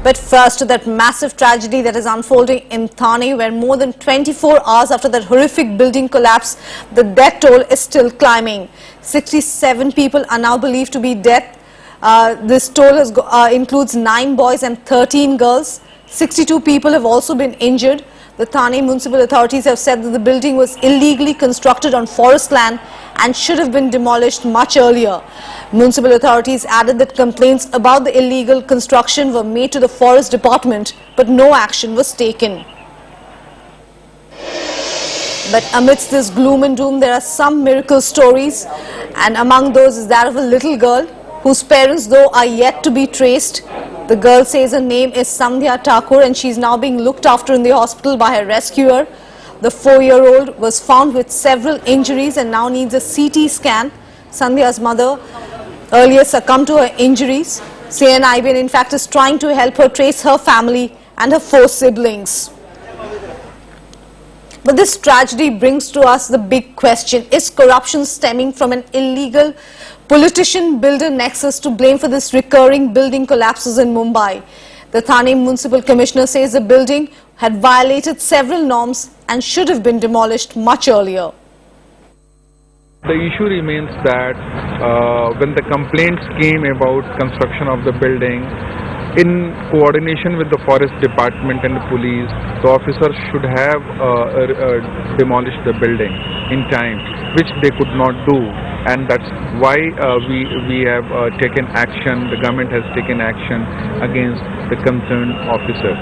But first to that massive tragedy that is unfolding in Thane, where more than 24 hours after that horrific building collapse, the death toll is still climbing. 67 people are now believed to be dead. This toll includes 9 boys and 13 girls. 62 people have also been injured. The Thane municipal authorities have said that the building was illegally constructed on forest land and should have been demolished much earlier. Municipal authorities added that complaints about the illegal construction were made to the forest department, but no action was taken. But amidst this gloom and doom, there are some miracle stories, and among those is that of a little girl whose parents, though, are yet to be traced. The girl says her name is Sandhya Thakur and she is now being looked after in the hospital by her rescuer. The 4-year-old was found with several injuries and now needs a CT scan. Sandhya's mother earlier succumbed to her injuries. CNIBN in fact is trying to help her trace her family and her 4 siblings. But this tragedy brings to us the big question: is corruption stemming from an illegal politician-builder nexus to blame for this recurring building collapses in Mumbai? The Thane Municipal Commissioner says the building had violated several norms and should have been demolished much earlier. The issue remains that when the complaints came about construction of the building, in coordination with the forest department and the police, the officers should have demolished the building in time, which they could not do, and that's why we have taken action. The government has taken action against the concerned officer.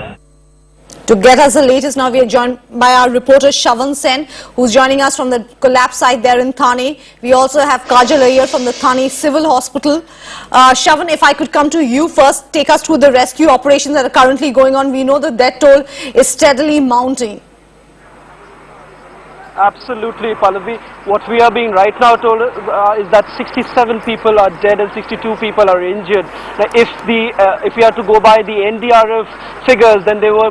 To get us the latest, now we are joined by our reporter Shavan Sen, who's joining us from the collapse site there in Thane. We also have Kajal Iyer from the Thane Civil Hospital. Shavan, if I could come to you first, take us through the rescue operations that are currently going on. We know the death toll is steadily mounting. Absolutely, Pallavi. What we are being right now told is that 67 people are dead and 62 people are injured. Now, if we are to go by the NDRF figures, then they were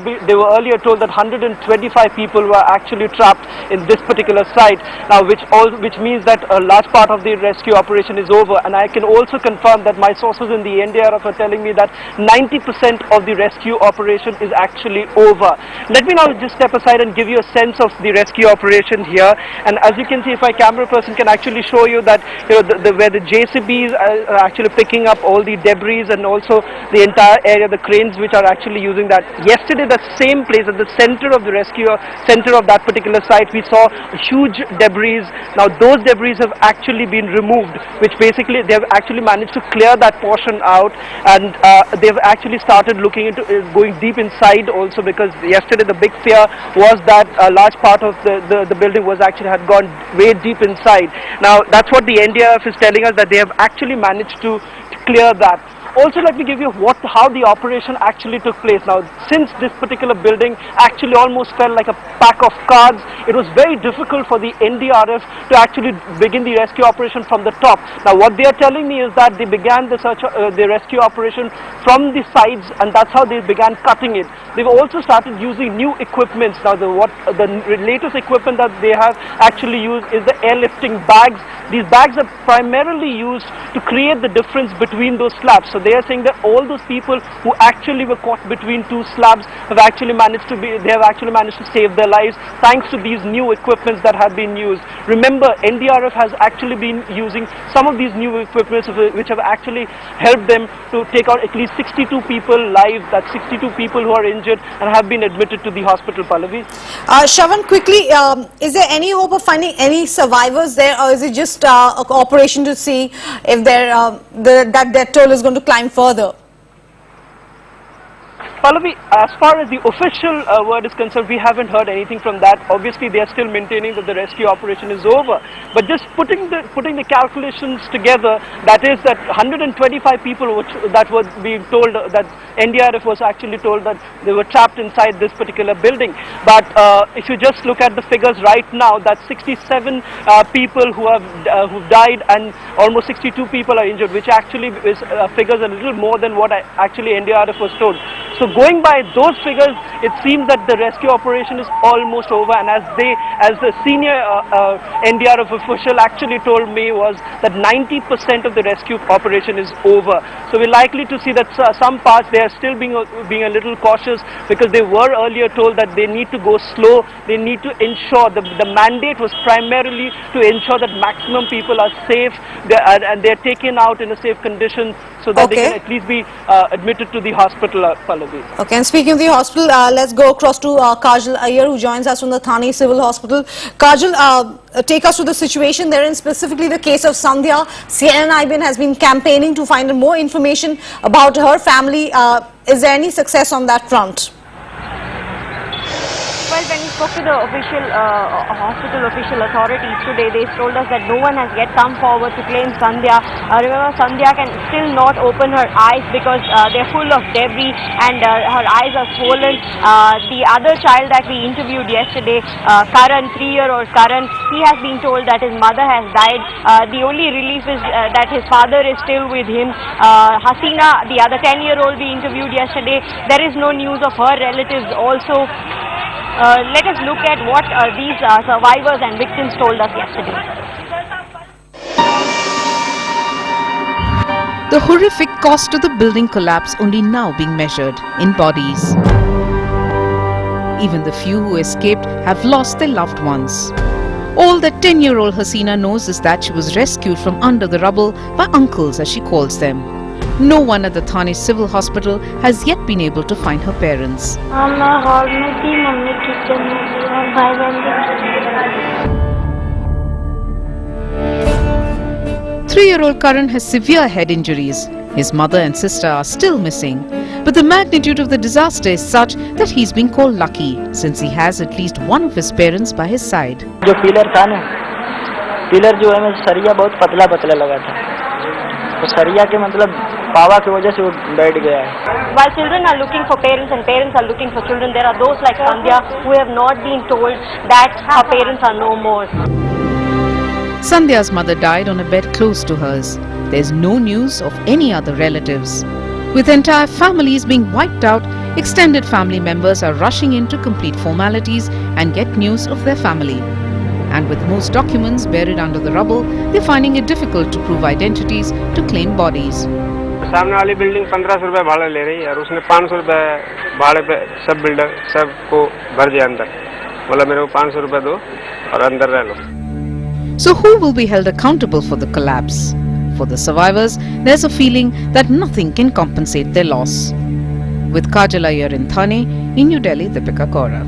earlier told that 125 people were actually trapped in this particular site. Now, which means that a large part of the rescue operation is over. And I can also confirm that my sources in the NDRF are telling me that 90% of the rescue operation is actually over. Let me now just step aside and give you a sense of the rescue operation here, and as you can see, if my camera person can actually show you that, you know, where the JCBs are actually picking up all the debris and also the entire area, the cranes which are actually using that. Yesterday, the same place at the center of the rescue, center of that particular site, we saw huge debris. Now those debris have actually been removed, which basically they have actually managed to clear that portion out, and they've actually started looking into going deep inside also, because yesterday the big fear was that a large part of the building had gone way deep inside. Now that's what the NDRF is telling us, that they have actually managed to clear that. Also, let me give you how the operation actually took place. Now, since this particular building actually almost felt like a pack of cards, it was very difficult for the NDRF to actually begin the rescue operation from the top. Now, what they are telling me is that they began the rescue operation from the sides, and that's how they began cutting it. They've also started using new equipments. Now, the latest equipment that they have actually used is the airlifting bags. These bags are primarily used to create the difference between those slabs. So they are saying that all those people who actually were caught between 2 slabs have actually managed to save their lives thanks to these new equipments that have been used. Remember, NDRF has actually been using some of these new equipments which have actually helped them to take out at least 62 people live. That's 62 people who are injured and have been admitted to the hospital, Pallavi. Shavan, quickly, is there any hope of finding any survivors there, or is it just an operation to see if that death toll is going to climb further? Pallavi, as far as the official word is concerned, we haven't heard anything from that. Obviously, they are still maintaining that the rescue operation is over. But just putting the calculations together, that is that 125 people that were being told that NDRF was actually told that they were trapped inside this particular building. But if you just look at the figures right now, that's 67 people who've died and almost 62 people are injured, which actually is figures a little more than what actually NDRF was told. So So going by those figures, it seems that the rescue operation is almost over, and as the senior NDRF official actually told me was that 90% of the rescue operation is over. So we're likely to see that some parts they are still being a little cautious, because they were earlier told that they need to go slow. They need to ensure the mandate was primarily to ensure that maximum people are safe and they're taken out in a safe condition, so that they Okay. can at least be admitted to the hospital, Pallavi. Okay, and speaking of the hospital, let's go across to Kajal Iyer, who joins us from the Thane Civil Hospital. Kajal, take us to the situation there, and specifically the case of Sandhya. CNN has been campaigning to find more information about her family. Is there any success on that front? Well, when we spoke to the official hospital official authorities today, they told us that no one has yet come forward to claim Sandhya. Remember, Sandhya can still not open her eyes because they're full of debris and her eyes are swollen. The other child that we interviewed yesterday, Karan, 3-year-old Karan, he has been told that his mother has died. The only relief is that his father is still with him. Hasina, the other 10-year-old we interviewed yesterday, there is no news of her relatives also. Let us look at what these survivors and victims told us yesterday. The horrific cost of the building collapse only now being measured in bodies. Even the few who escaped have lost their loved ones. All that 10-year-old Hasina knows is that she was rescued from under the rubble by uncles, as she calls them. No one at the Thane Civil Hospital has yet been able to find her parents. मैं hall में थी, mummy kitchen में थी और भाई बहन 3-year-old Karan has severe head injuries. His mother and sister are still missing. But the magnitude of the disaster is such that he's been called lucky, since he has at least one of his parents by his side. जो pillar था ना, pillar जो है में सरिया बहुत पतला पतला लगा था, तो सरिया के मतलब पावा की वजह से वो बैठ गया है. While children are looking for parents and parents are looking for children, there are those like Sandhya who have not been told that her parents are no more. Sandhya's mother died on a bed close to hers. There's no news of any other relatives. With entire families being wiped out, extended family members are rushing in to complete formalities and get news of their family. And with most documents buried under the rubble, they're finding it difficult to prove identities to claim bodies. सामने वाली building 1500 रुपए भाड़ा ले रही है और उसने 500 रुपए भाड़े पे सब बिल्डर सबको भर दिया अंदर. बोला मेरे को 500 रुपए दो और अंदर रह लो. So who will be held accountable for the collapse? For the survivors, there's a feeling that nothing can compensate their loss. With Kajal Iyer in Thane, in New Delhi, Deepika Kaura.